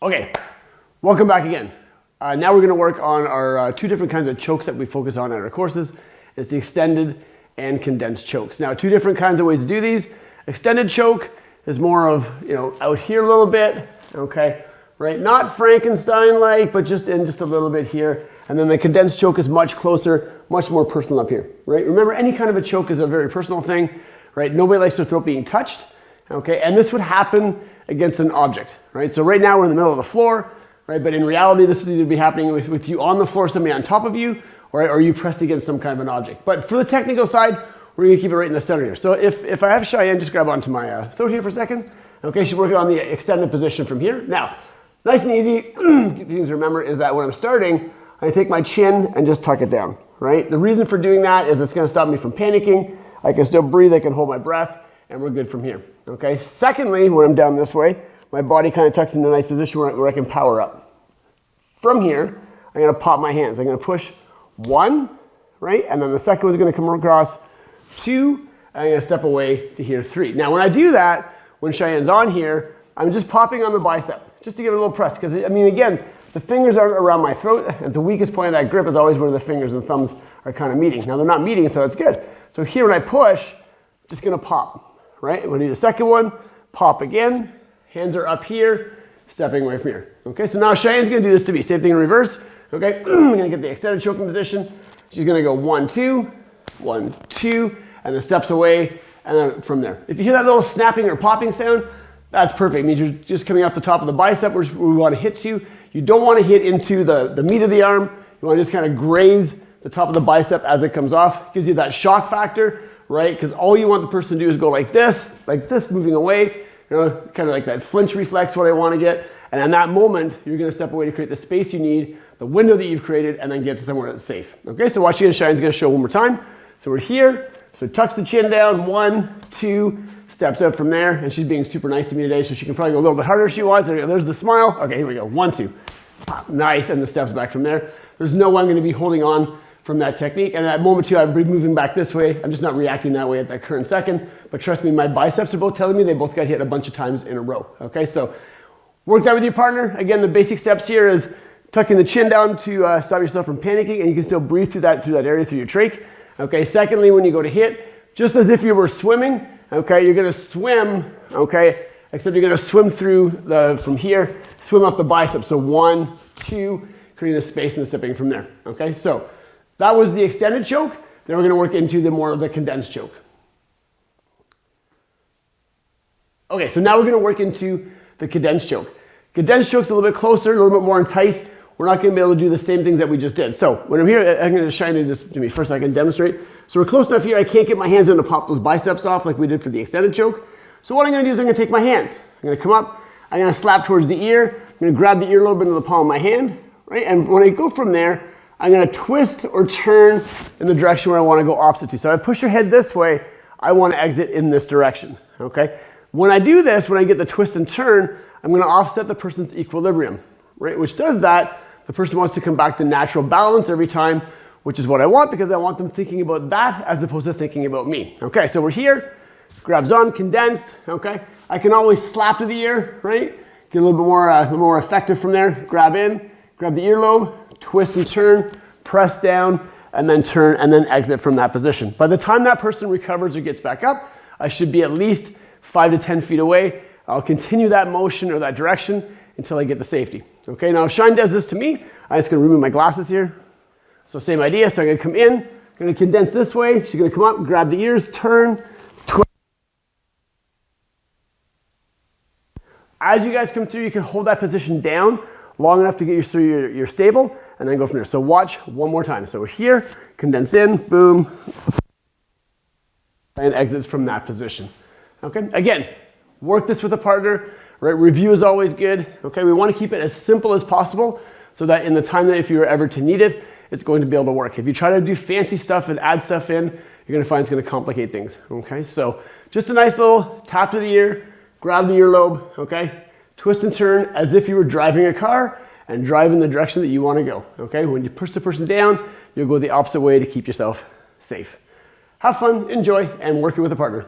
Okay, welcome back again. Now we're going to work on our two different kinds of chokes that we focus on at our courses. It's the extended and condensed chokes. Now, two different kinds of ways to do these. Extended choke is more of, out here a little bit, okay, right? Not Frankenstein-like, but just in just a little bit here. And then the condensed choke is much closer, much more personal up here, right? Remember, any kind of a choke is a very personal thing, right? Nobody likes their throat being touched, okay? And this would happen against an object, right? So right now we're in the middle of the floor, right? But in reality, this would either be happening with you on the floor, somebody on top of you, or you pressed against some kind of an object. But for the technical side, we're gonna keep it right in the center here. So if I have Cheyenne just grab onto my throat here for a second, okay, she's working on the extended position from here. Now, nice and easy, things to remember is that when I'm starting, I take my chin and just tuck it down, right? The reason for doing that is it's gonna stop me from panicking. I can still breathe, I can hold my breath, and we're good from here, okay? Secondly, when I'm down this way, my body kind of tucks into a nice position where I can power up. From here, I'm gonna pop my hands. I'm gonna push 1, right? And then the second one's gonna come across 2, and I'm gonna step away to here 3. Now, when I do that, when Cheyenne's on here, I'm just popping on the bicep, just to give it a little press, because again, the fingers aren't around my throat, and the weakest point of that grip is always where the fingers and thumbs are kind of meeting. Now, they're not meeting, so that's good. So here, when I push, just gonna pop. Right? We'll do the second one, pop again, hands are up here, stepping away from here. Okay, so now Cheyenne's gonna do this to me. Same thing in reverse. Okay, we're gonna get the extended choking position. She's gonna go 1, 2, 1, 2, and then steps away, and then from there. If you hear that little snapping or popping sound, that's perfect. It means you're just coming off the top of the bicep where we wanna hit you. You don't wanna hit into the meat of the arm. You wanna just kind of graze the top of the bicep as it comes off. It gives you that shock factor, right? Because all you want the person to do is go like this, moving away, kind of like that flinch reflex, what I want to get. And in that moment, you're going to step away to create the space you need, the window that you've created, and then get to somewhere that's safe. Okay, so watch again, Cheyenne's going to show one more time. So we're here, so tucks the chin down, 1, 2, steps out from there, and she's being super nice to me today, so she can probably go a little bit harder if she wants. There's the smile. Okay, here we go, 1, 2, pop, nice, and the steps back from there. There's no way I'm going to be holding on from that technique, and at moment 2, I'd be moving back this way. I'm just not reacting that way at that current second, but trust me, my biceps are both telling me they both got hit a bunch of times in a row. Okay, so work that with your partner. Again, the basic steps here is tucking the chin down to stop yourself from panicking, and you can still breathe through that area, through your trach. Okay, secondly, when you go to hit, just as if you were swimming, okay, you're gonna swim, okay, except you're gonna swim through from here, swim up the bicep. So 1, 2, creating the space and the stepping from there. Okay, so that was the extended choke. Now we're going to work into the condensed choke. Okay, so now we're going to work into the condensed choke. Condensed choke's a little bit closer, a little bit more in tight. We're not going to be able to do the same things that we just did. So when I'm here, I'm going to shine it just to me first so I can demonstrate. So we're close enough here, I can't get my hands in to pop those biceps off like we did for the extended choke. So what I'm going to do is I'm going to take my hands. I'm going to come up, I'm going to slap towards the ear. I'm going to grab the earlobe into the palm of my hand, right? And when I go from there, I'm going to twist or turn in the direction where I want to go opposite to. So I push your head this way, I want to exit in this direction, okay? When I do this, when I get the twist and turn, I'm going to offset the person's equilibrium, right? Which does that, the person wants to come back to natural balance every time, which is what I want because I want them thinking about that as opposed to thinking about me. Okay, so we're here, grabs on, condensed, okay? I can always slap to the ear, right? Get a little bit more effective from there. Grab in, grab the earlobe, twist and turn, press down, and then turn, and then exit from that position. By the time that person recovers or gets back up, I should be at least 5 to 10 feet away. I'll continue that motion or that direction until I get to safety. Okay, now if Shine does this to me, I'm just gonna remove my glasses here. So same idea, so I'm gonna come in, I'm gonna condense this way, she's gonna come up, grab the ears, turn, twist. As you guys come through, you can hold that position down long enough to get you through your stable, and then go from there. So watch one more time. So we're here, condense in, boom, and exits from that position. Okay, again, work this with a partner, right? Review is always good. Okay, we want to keep it as simple as possible so that in the time that if you were ever to need it, it's going to be able to work. If you try to do fancy stuff and add stuff in, you're going to find it's going to complicate things. Okay, so just a nice little tap to the ear, grab the earlobe, okay? Twist and turn as if you were driving a car and drive in the direction that you want to go, okay? When you push the person down, you'll go the opposite way to keep yourself safe. Have fun, enjoy, and work it with a partner.